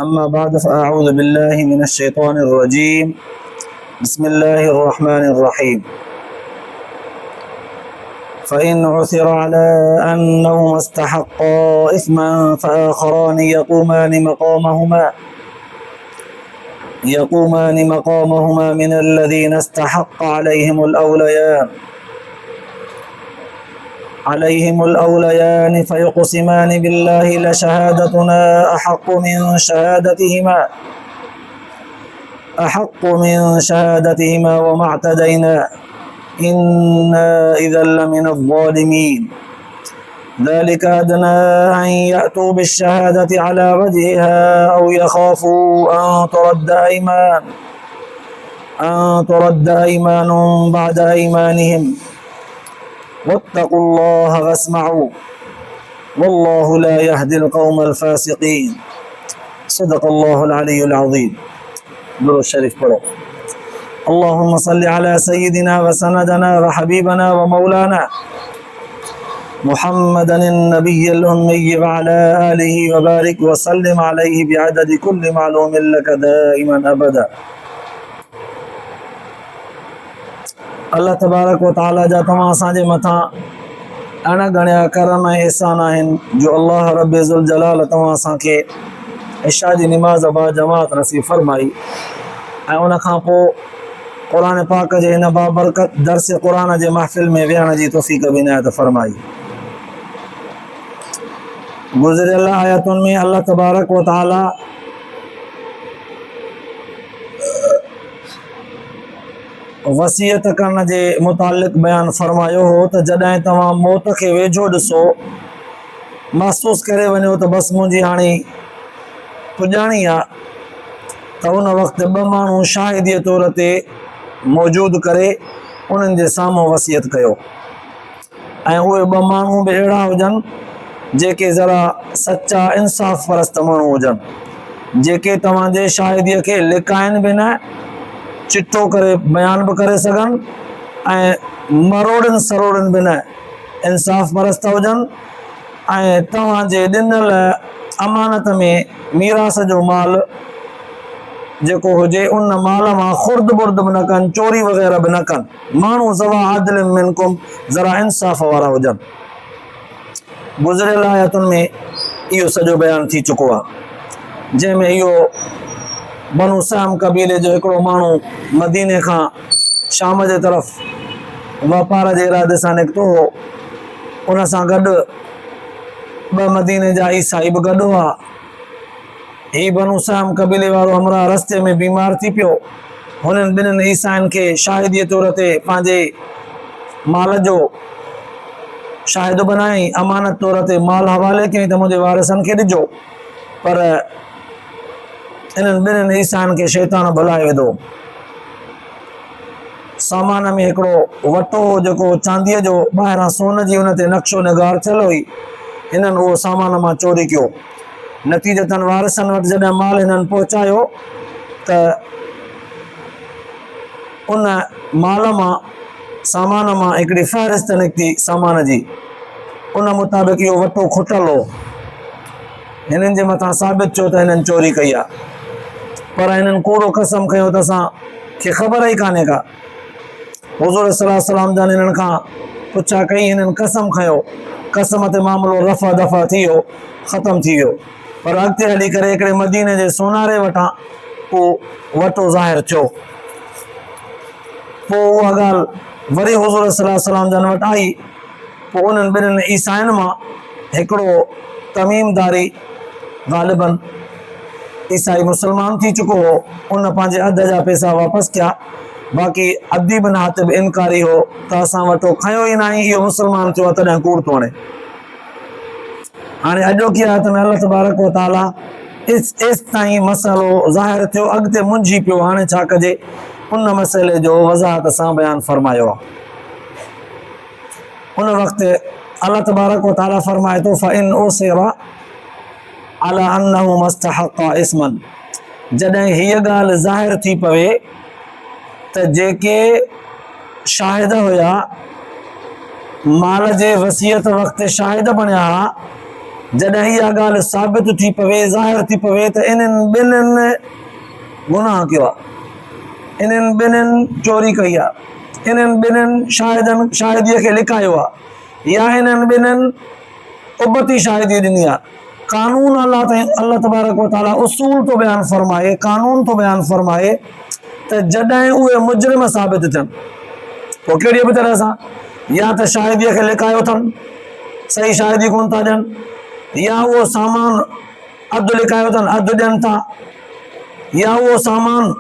أما بعد فأعوذ بالله من الشيطان الرجيم. بسم الله الرحمن الرحيم. فإن عثر على أنهما استحقا إثما فآخران يقومان مقامهما من الذين استحق عليهم الأوليان فيقسمان بالله لشهادتنا أحق من شهادتهما وما اعتدينا إنا إذا لمن الظالمين. ذلك أدنى أن يأتوا بالشهادة على وجهها أو يخافوا أن ترد أيمان بعد أيمانهم واتقوا الله واسمعوا والله لا يهدي القوم الفاسقين. صدق الله العلي العظيم. درود شريف پڑھو. اللهم صل على سيدنا وسندنا وحبيبنا ومولانا محمد النبي الأمي وعلى آله وبارك وسلم عليه بعدد كل معلوم لك دائما أبدا. अल्लाह तबारक व ताला जा तमाम असांजे मथां अणगणिया करम ऐं एहसान आहिनि जो अल्लाह रब ज़ुल जलाल तव्हां असांखे इशा जी निमाज़ बा जमात नसीब फरमाई ऐं उन खां पोइ क़ुरान पाक जे हिन बाबरकत दर्स क़ुरान जे महफ़िल में विहण जी तौफ़ीक़ बि इनायत फरमाई। गुज़िरियल आयतुनि में अल्लाह तबारक व ताला वसीयत करण जे मुतालिक़ बयान फरमायो हो त जॾहिं तव्हां मौत खे वेझो ॾिसो महसूस करे वञो त बसि मुंहिंजी हाणे पुॼाणी आहे त उन वक़्तु ॿ माण्हू शाहिदीअ तौर ते मौजूदु करे उन्हनि जे साम्हूं वसियत कयो ऐं उहे ॿ माण्हू बि अहिड़ा हुजनि जेके ज़रा सचा इंसाफ़ परस्त माण्हू हुजनि जेके तव्हांजे शाहिदीअ खे लिकाइनि बि न चिट्ठो करे बयान बि करे सघनि ऐं मरोड़नि सरोड़नि बि न इंसाफ़ परस्त हुजनि ऐं तव्हांजे ॾिनल अमानत में मीरास जो माल जेको हुजे उन माल मां खुर्द बुर्द बि न कनि, चोरी वग़ैरह बि न कनि। माण्हू ज़वा आदिल मिनकुम ज़रा इंसाफ़ वारा हुजनि। गुज़िरियल आयतुनि में इहो सॼो बयानु थी चुको आहे जंहिंमें इहो बनु साम कबीले जो हिकिड़ो माण्हू मदीने खां शाम जे तरफ़ वापार जे इरादे सां निकितो हो। उन सां गॾु ॿ मदीने जा ईसाई बि गॾु हुआ। ही बनु साम कबीले वारो हमरा रस्ते में बीमार थी पियो। हुननि ॿिन्हिनि ईसाइनि खे शाहिदीअ तौर ते पंहिंजे माल जो शाहिद बनाई, अमानत तौर ते माल हवाले कयईं त मुंहिंजे वारिसनि खे ॾिजो, पर इन्हनि ॿिन्हिनि ईसाइनि खे शैतान भुलाए विधो। सामान में हिकिड़ो वटो हो जेको चांदीअ जो ॿाहिरां सोन जी हुन ते नक्शो निगार थियल हुई। हिननि उहो सामान मां चोरी कयो। नतीजतन वारिसनि वटि जॾहिं माल हिननि पहुचायो त उन माल मां सामान मां हिकिड़ी फ़हरिस्त निकिती सामान जी। उन मुताबिक़ इहो वटो खुटल हो। हिननि जे मथां साबित थियो त हिननि चोरी कई आहे, पर हिननि कूड़ो कसम खयो त असांखे ख़बर ई कान्हे का। हुज़ूर सल्लल्लाहु अलैहि वसल्लम जन हिननि खां पुछा कई, हिननि कसम खयो। कसम ते मामिलो रफ़ा दफ़ा थी वियो, ख़तमु थी वियो। पर अॻिते हली करे हिकिड़े मदीने जे सोनारे वटां उहो वटो ज़ाहिर थियो। पोइ उहा ॻाल्हि वरी हुज़ूर सल्लल्लाहु अलैहि वसल्लम जन वटि आई। पोइ उन्हनि ॿिन्हिनि ईसाइनि मां हिकिड़ो तमीमदारी ग़ालिबन ईसाई मुसलमान थी चुको हो। उन पंहिंजे अध जा पैसा वापसि कया। बाक़ी अदी बिन हातिब इनकारी हो त असां वटो खयो ई न आहे, इहो मुसलमान थियो आहे तॾहिं कूड़ थो हणे। हाणे अॼोकी आयत में अल्लाह तबारक व ताला एसि ताईं मसइलो ज़ाहिर थियो, अॻिते मुंझी पियो हाणे छा कजे, उन मसइले जो वज़ाहत सां बयानु फरमायो आहे। उन वक़्तु अल्लाह तबारक व ताला फरमाए थो फ़इन उसिर अला अन्नहुमा इस्तहक़ा इस्मन। जॾहिं हीअ ॻाल्हि ज़ाहिर थी पवे त जेके शाहिद हुया माल जे वसीयत वक़्तु शाहिद बणिया जॾहिं इहा ॻाल्हि साबित थी पवे, ज़ाहिर थी पवे त इन्हनि ॿिन्हिनि गुनाह कयो आहे, इन्हनि ॿिन्हिनि चोरी कई आहे, इन्हनि ॿिन्हिनि शाहिदीअ खे लिकायो आहे, या इन्हनि ॿिन्हिनि उबती शाहिदी ॾिनी आहे। कानून अल्लाह तबारक व ताला उसूल तो बयान फरमाए, कानून तो बयान फरमाए त जॾहिं उहे मुजरिम साबित थियनि, पोइ कहिड़ी बि तरह सां, या त शाहिदीअ खे लिकायो अथनि, सही शाहिदी कोन था ॾियनि, या उहो सामान अधु लिकायो अथनि, अधु ॾियनि था, या उहो सामान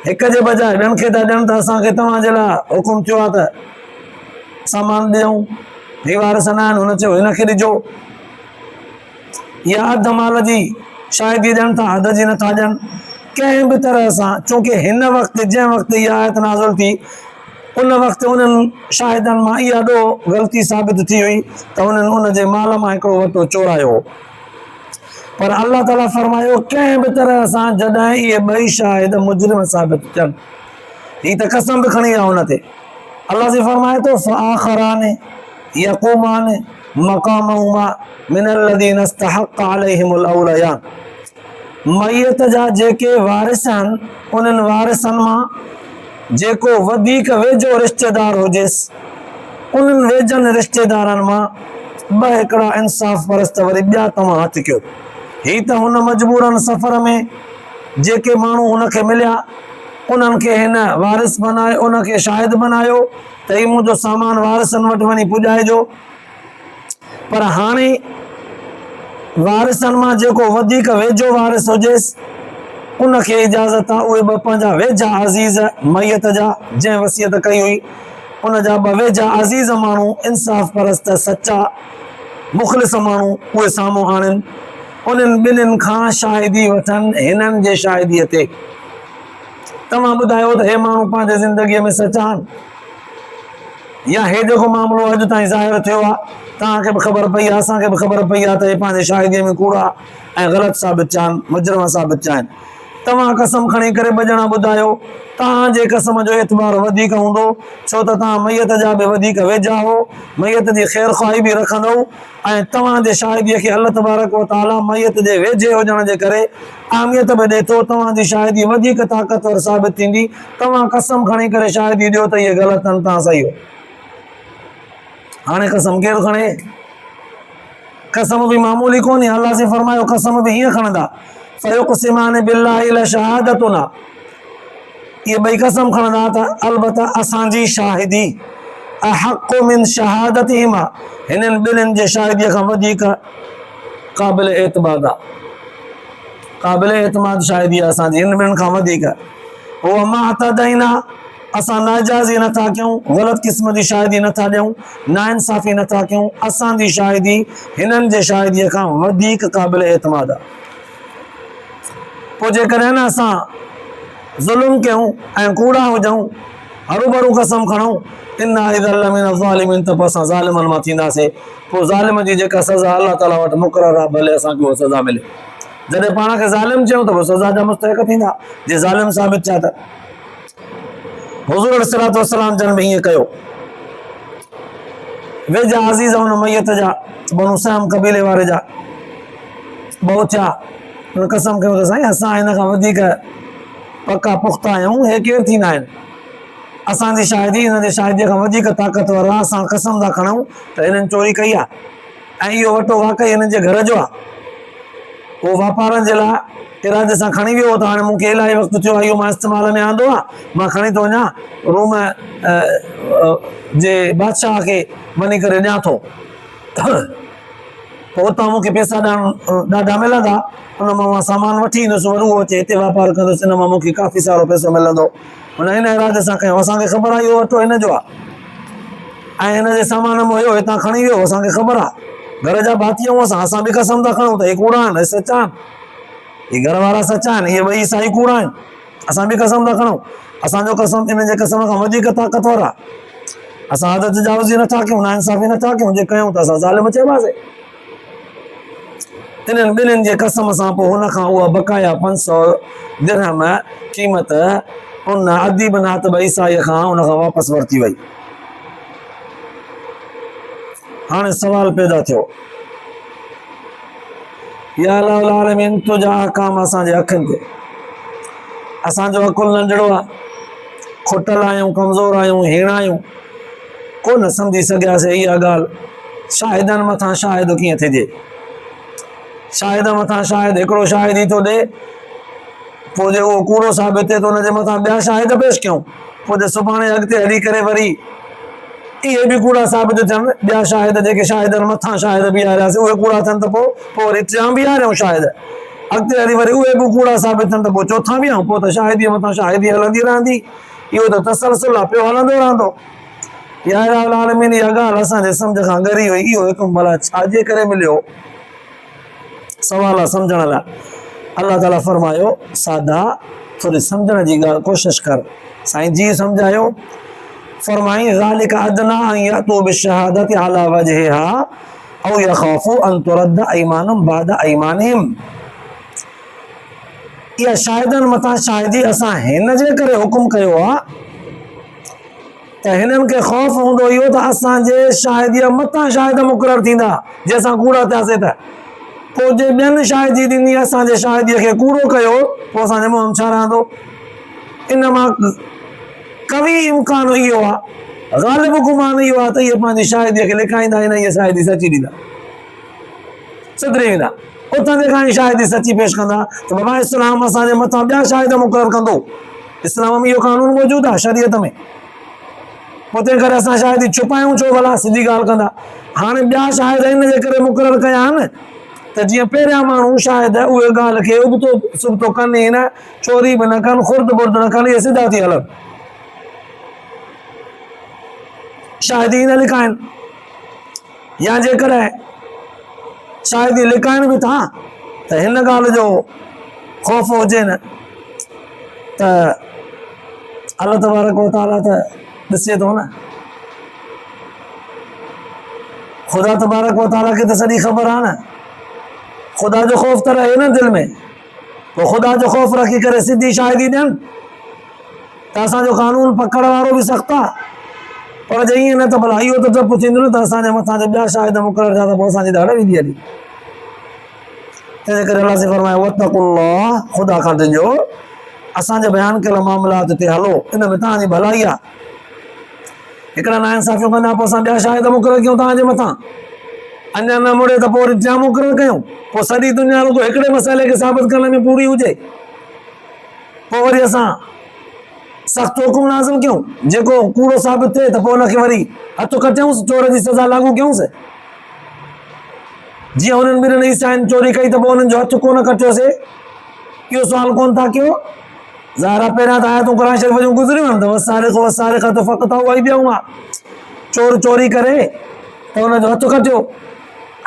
हिक जे बजाए ॿियनि खे था ॾियनि त असांखे तव्हांजे लाइ हुकुम थियो आहे त सामान ॾियूं, ही वारस न आहिनि, हुन चयो हिनखे ॾिजो, या अधु माल जी शाहिदी ॾियनि था, अधु जी नथा ॾियनि। कंहिं बि तरह सां, छोकी हिन वक़्तु जंहिं वक़्तु इहा आयत नाज़िल थी उन वक़्तु उन्हनि शाहिदनि मां इहा ॾो ग़लती साबित थी हुई त उन्हनि उन जे माल मां हिकिड़ो वटो चोरायो। पर अल्लाह ताला फरमायो कंहिं बि तरह सां जॾहिं इहे ॿई शाहिद मुजरिम साबित थियनि, ही त कसम बि खणी आहे हुन ते, अल्लाह जी फरमाए थो फ़आख़रान यक़ूमान मक़ामहुमा मिनल लज़ीना इस्तहक़ अलैहिमुल औलिया, मयत जा जेके वारिस आहिनि उन्हनि वारिसनि मां जेको वधीक वेझो रिश्तेदार हुजेसि, उन्हनि वेझनि रिश्तेदारनि मां ॿ हिकिड़ा इंसाफ़ परस्त वरी ॿिया तव्हां हथु कयो। ही त हुन मजबूरनि सफ़र में जेके माण्हू हुनखे मिलिया उन्हनि खे हिन वारिस बनायो, उनखे शाहिद बनायो त ही मुंहिंजो सामान वारिसनि वटि वञी पुॼाइजो। पर हाणे वारिसनि मां जेको वधीक वेझो वारिस हुजेसि उनखे इजाज़त आहे उहे ॿ पंहिंजा वेझा अज़ीज़ मैयत जा जंहिं वसियत कई हुई उन जा ॿ वेझा अज़ीज़ माण्हू इंसाफ़ परस्त सचा मुख़लिस माण्हू उहे साम्हूं आणनि, उन्हनि ॿिन्हिनि खां शाहिदी वठनि हिननि जे शाहिदीअ ते। तव्हां ॿुधायो त हे माण्हू पंहिंजे ज़िंदगीअ में सचा आहिनि, या हे जेको मामिलो अॼु ताईं ज़ाहिर थियो आहे तव्हांखे बि ख़बर पई आहे, असांखे बि ख़बर पई आहे त हे पंहिंजे शाहिदीअ में कूड़ा ऐं ग़लति साबित थिया आहिनि, मुजरिम साबित थिया आहिनि। तव्हां कसम खणी करे ॿ ॼणा ॿुधायो, तव्हांजे कसम जो एतबार वधीक हूंदो, छो त तव्हां मैयत जा बि वधीक वेझा हो, मैयत जी ख़ैर ख़्वाही बि रखंदव, ऐं तव्हांजे शाहिदीअ खे अल्लाह तबारक व ताला मैयत जे वेझे हुजण जे करे अहमियत बि ॾिए थो, तव्हांजी शाहिदी वधीक ताक़तवर साबित थींदी। तव्हां कसम खणी करे शाहिदी ॾियो त इहे ग़लति आहिनि, तव्हां सही हो। हाणे कसम केरु खणे? कसम बि मामूली कोन्हे, अल्लाह से फरमायो कसम बि हीअं खणंदा, फ़युक़सिमान बिल्लाहि लशहादतुना, ये ॿई कसम खणंदा त अलबत्ता असांजी शाहिदी अहक़्क़ु मिन शहादतिहिमा, हिननि ॿिन्हिनि जे शाहिदीअ खां वधीक क़ाबिल एतमाद आहे, क़ाबिल एतमाद शाहिदी आहे असांजी हिन ॿिन्हिनि खां वधीक। हुअ माअतदैना, असां नाजाइज़ी नथा कयूं, ग़लति क़िस्म जी शाहिदी नथा ॾियूं, नाइंसाफ़ी नथा कयूं, असांजी शाहिदी हिननि जे शाहिदीअ खां वधीक क़ाबिल एतमाद आहे। पोइ जेकॾहिं न असां ज़ुल्म कयूं ऐं कूड़ा हुजूं, हरूभरू कसम खणूं इन्ना इज़न लमिन ज़ालिमीन, त पोइ असां ज़ालिमनि मां थींदासीं। पोइ ज़ालिम जी जेका सज़ा अल्लाह ताला वटि मुक़ररु आहे भले असांखे उहा सज़ा मिले। जॾहिं पाण खे ज़ालिम चयूं त पोइ सज़ा जा मुस्तहिक़ थींदा, जे ज़ालिम साबित थिया त। हुज़ूर अलैहिस्सलातु वस्सलाम जन बि हीअं कयो, वेझा अज़ीज़ हुन मैयत जा बनु सहम क़बीले वारे जा ॿ थिया, हुन कसम कयो त साईं असां हिन खां वधीक पका पुख़्ता आहियूं, हे केरु थींदा आहिनि, असांजी शाहिदी हिन जे शाहिदीअ खां वधीक ताक़तवर आहे, असां कसम था खणूं त हिननि चोरी कई आहे ऐं इहो वटो वाक़ई हिननि जे घर जो आहे। पोइ वापारनि जे लाइ इरादे सां खणी वियो त हाणे मूंखे इलाही वक़्तु थियो आहे, इहो मां इस्तेमाल में आंदो आहे, मां खणी थो वञा रूम जे बादशाह खे वञी करे ॾियां थो, पोइ उतां मूंखे पैसा ॾाढा मिलंदा, हुन मां मां सामान वठी ईंदुसि, वरी उहो अचे हिते वापारु कंदुसि, हिन मां मूंखे काफ़ी सारो पैसो मिलंदो। हुन हिन इरादे सां कयूं, असांखे ख़बर आहे इहो वठो हिन जो आहे ऐं हिन जे सामान में हुयो, हितां खणी वियो, असांखे ख़बर आहे, घर जा भाती आहियूं असां बि कसम था खणूं त हे कूड़ा आहिनि, हे सचा आहिनि, हे घर वारा सचा आहिनि, इहे ॿई साई कूड़ा आहिनि, असां बि कसम था खणूं, असांजो कसम इन जे कसम खां वधीक ताक़तवर आहे। असां हद तजावुज़ी नथा कयूं, नाइंसाफ़ी नथा कयूं, जे कयूं त असां ज़ालिम चइबासीं। इन्हनि ॿिन्हिनि जे कसम सां पोइ हुन खां उहा बक़ाया 500 दिरहम क़ीमत उन अदी बिन हातिब ईसाईअ खां हुन खां वापसि वरिती वई। हाणे सवाल पैदा थियो या अल्लाह आलमीन तुंहिंजा अहकाम असांजे अखियुनि ते, असांजो अकुलु नंढड़ो आहे, खुटल आहियूं, कमज़ोर आहियूं, हीण आहियूं, कोन सम्झी सघियासीं इहा ॻाल्हि। शाहिदनि मथां शाहिद कीअं थिजे, शाहिद मथां शाहिद हिकिड़ो शाहिद ई थो ॾे, पोइ जे उहो कूड़ो साबित थिए त हुनजे मथां ॿिया शाहिद पेश कयूं, पोइ जे सुभाणे अॻिते हली करे वरी इहे बि कूड़ा साबित थियनि, ॿिया शाहिद जेके शाहिदनि मथां शाहिद बीहारियासीं उहे कूड़ा थियनि त पोइ वरी टियां बीहारियूं शाहिद, अॻिते हली वरी उहे बि कूड़ा साबित थियनि त पोइ चोथां बीहारूं, पोइ त शाहिदीअ मथां शाहिदी हलंदी रहंदी। इहो त तसलसल आहे, पियो हलंदो रहंदो। या अल्लाह आलमीन इहा ॻाल्हि असांजे सम्झ खां ॻरी वई। इहो हुकुम भला छाजे करे मिलियो, सवाल आहे सम्झण लाइ। अल्लाह ताला फरमायो सादा थोरी सम्झण जी ॻाल्हि कोशिशि कर। साईं जी सम्झायो, फरमाई ज़ालिका अदना अन यअतू बिशहादति अला वजहिहा औ यख़ाफू अन तुरद्द अयमानुम बाद अयमानिहिम। इहा शाहिदनि मथां शाहिदी असां हिन जे करे हुकुम कयो आहे त हिननि खे ख़ौफ़ हूंदो इहो त असांजे शाहिदीअ मथां शाहिद मुक़ररु थींदा, जंहिंसां कूड़ा थियासीं त पोइ जे ॿियनि शाहिदी ॾिनी असांजे शाहिदीअ खे कूड़ो कयो, पोइ असांजे मुंहं में छा रहंदो? इन मां कवी इम्कान इहो आहे, ग़ालिब गुमान इहो आहे त इहे पंहिंजी शाहिदीअ खे लिकाईंदा, हिन इहा शाहिदी सची ॾींदा, सिधरी वेंदा, उतां जे खां ई शाहिदी सची पेश कंदा त बाबा इस्लाम असांजे मथां ॿिया शाहिद मुक़ररु कंदो। इस्लाम में इहो कानून मौजूदु आहे, शरीयत में। पोइ तंहिं करे असां शाहिदी छुपायूं छो भला, सिधी ॻाल्हि कंदा। हाणे ॿिया शाहिद इन जे करे मुक़ररु कया आहिनि त जीअं पहिरियां माण्हू शाहिद उहे ॻाल्हि खे उबतो सुबतो कनि ई न, चोरी बि न कनि, खुर्द बुर्द न कनि, इहे सिधा थी हलनि, शाहिदी न लिकाइनि। या जेकॾहिं शाहिदी लिकाइनि बि था त हिन ॻाल्हि जो ख़ौफ़ हुजे न त अल्लाह तबारक व तआला त ॾिसे थो न, ख़ुदा तबारक व तआला खे त सॼी ख़बर आहे न, ख़ुदा जो ख़ौफ़ त रहे न दिलि में, पोइ ख़ुदा जो ख़ौफ़ रखी करे सिधी शाहिदी ॾियनि त असांजो कानून पकड़ वारो बि सख़्तु आहे। पर जे ईअं न त भला इहो त डपु थींदो न त असांजे मथां जे ॿिया शाहिद मुक़ररु थिया त पोइ असांजी त हड़ वेंदी हली। तंहिंजे करे अल्लाह से फरमायो वत्तक़ुल्लाह, ख़ुदा खां डिॼो, असांजे बयानु कयल मामलात ते हलो, इन में तव्हांजी भलाई आहे। हिकिड़ा नाइंसाफ़ियूं कंदा पोइ असां ॿिया शाहिद मुक़ररु कयूं तव्हांजे मथां, अञा न मुड़े त पोइ वरी टियां मुक़ररु कयूं, पोइ सॼी दुनिया रुॻो हिकिड़े मसइले खे साबित करण में पूरी हुजे, पोइ वरी असां सख़्तु हुकुम नाज़िल कयूं, जेको कूड़ो साबित थिए त पोइ हुनखे वरी हथु कटियूंसि, चोर जी सज़ा लागू कयूंसि। जीअं हुननि ॿिन्हिनि ईसाइनि चोरी कई त पोइ हुननि जो हथु कोन कटियोसीं, इहो सुवाल कोन था कयो। ज़ाहिर आहे पहिरियां त आयतूं क़ुरान शरीफ़ जूं गुज़रियूं आहिनि त वसारिक़ वसारिक़त फ़क़तऊ अयदियहुमा, चोर चोरी करे त हुनजो हथु कटियो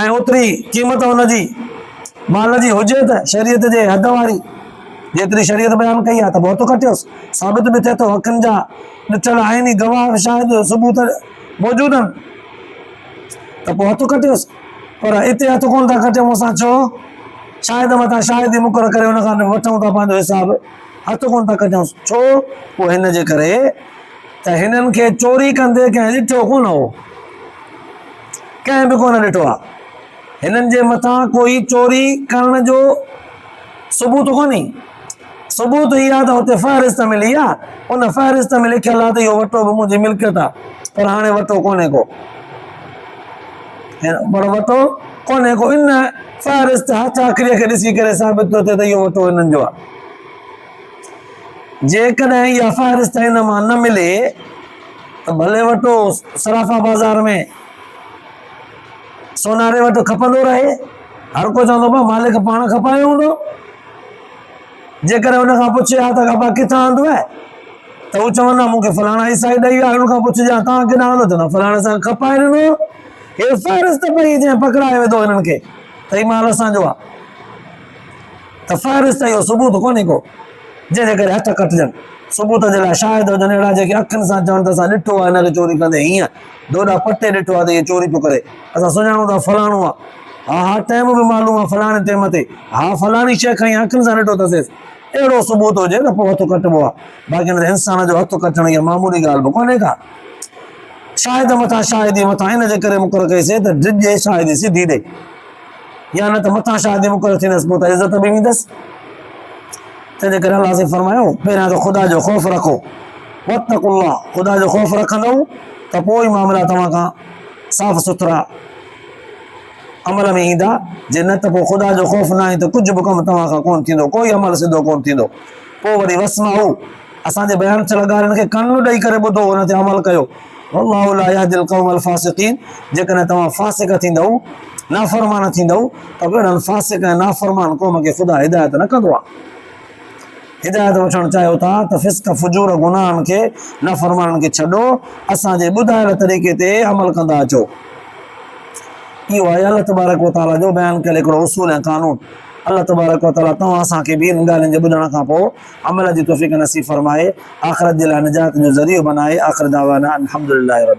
ऐं ओतिरी क़ीमत हुनजी माल जी हुजे त शरीयत जे हद वारी जेतिरी शरीयत बयानु कई आहे त पोइ हथु कटियोसि, साबित बि थिए थो, हक़नि जा ॾिठल आहिनि, गवाह शायदि सबूत मौजूदु आहिनि, त पोइ हथु कटियोसि। पर हिते हथु कोन था कटियूं असां, छो? शाहिद मथां शाहिदी मुक़ररु करे हुन खां वठूं था पंहिंजो हिसाबु, हथु कोन था कटियूंसि, छो? पोइ हिन जे करे त हिननि खे चोरी कंदे कंहिं ॾिठो कोन हो, कंहिं बि कोन ॾिठो आहे, हिननि जे मथां कोई चोरी करण जो सबूत कोन्हे। सबूत इहा त हुते फ़हरिस्त मिली आहे, उन फ़हरिस्त में लिखियलु आहे त इहो वठो बि मुंहिंजी मिल्कियत आहे, पर हाणे वठो कोन्हे को, पर वठो कोन्हे को, इन फ़हरिस्त हथ आख़िरीअ खे ॾिसी करे साबित थो थिए त इहो वठो हिननि जो आहे। जेकॾहिं इहा फ़हरिस्त हिन मां न मिले त भले वठो सराफ़ा बाज़ार में सोनारे वटि खपंदो रहे, हर को चवंदो पियो मालिक पाण खपायो हूंदो। जेकर हुन खां पुछे हा त बाबा किथां आंदो आहे त हू चवंदा मूंखे फलाणा ईसाई ॾेई विया, हुन खां पुछिजां तव्हां केॾां आंदो त न फलाणे सां खपाए ॾिनो, हे फ़हरिस्त पई जीअं पकड़ाए वेंदो हिननि खे त हीउ माल असांजो आहे, त फ़हरिस्त इहो सबूत कोन्हे को जंहिंजे करे हथ कटिजनि। सबूत जे लाइ शाहिद हुजनि अहिड़ा जेके अखियुनि सां चवनि त असां ॾिठो आहे हिनखे चोरी कंदे, हीअं डोडा पटे ॾिठो आहे त इहे चोरी पियो करे, असां सुञाणूं था फलाणो आहे, हा हा टाइम बि मालूम आहे फलाणे टाइम ते, हा फलाणी शइ खईं अखियुनि सां ॾिठो अथसि, अहिड़ो सबूत हुजे त पोइ हथु कटिबो आहे, बाक़ी हिन इंसान जो हथु कटण इहा मामूली ॻाल्हि बि कोन्हे का। शाहिद मथां शाहिदी मथां हिन जे करे मुक़ररु कईसीं त डिॼे शाहिदी सिधी ॾे, या न त मथां शादी मुक़ररु थींदसि पोइ त इज़त बि ईंदसि। तंहिंजे करे अलाह से फरमायो पहिरियां त ख़ुदा जो ख़ौफ़ रखो, वत्तक़ुल्लाह, ख़ुदा जो ख़ौफ़ रखंदव त पोइ ई मामला तव्हां खां साफ़ सुथरा अमल में ईंदा। जे न त पोइ ख़ुदा जो ख़ौफ़ न आहे त कुझु बि कमु तव्हां खां कोन थींदो, कोई अमल सिधो कोन थींदो। पोइ वरी वस्माउ, असांजे बयान चल ॻाल्हियुनि खे कन ॾेई करे ॿुधो, हुन ते अमल कयो। वल्लाहु ला यहदिल क़ौमल फासिक़ीन, जेकॾहिं तव्हां फासिक थींदव, नाफ़रमान थींदव, त अहिड़नि फासिक ऐं नाफ़रमान क़ौम खे ख़ुदा हिदायत न कंदो आहे। हिदायत वठणु चाहियो था त फिस्क फुजूर गुनाहनि खे, नाफ़रमाननि खे छॾो, असांजे ॿुधायल तरीक़े ते अमल कंदा अचो। इहो आहे अल्लाह तबारक व तआला जो बयानु कयल हिकिड़ो उसूल ऐं कानून। अल्लाह तबारक व तआला तव्हां असांखे बि इन ॻाल्हियुनि जे ॿुधण खां पोइ अमल जी तौफ़ीक़ नसीब फरमाए, आख़िरत जे लाइ निजात जो ज़रियो बनाए। आख़िर दावाना अल्हम्दुलिल्लाह।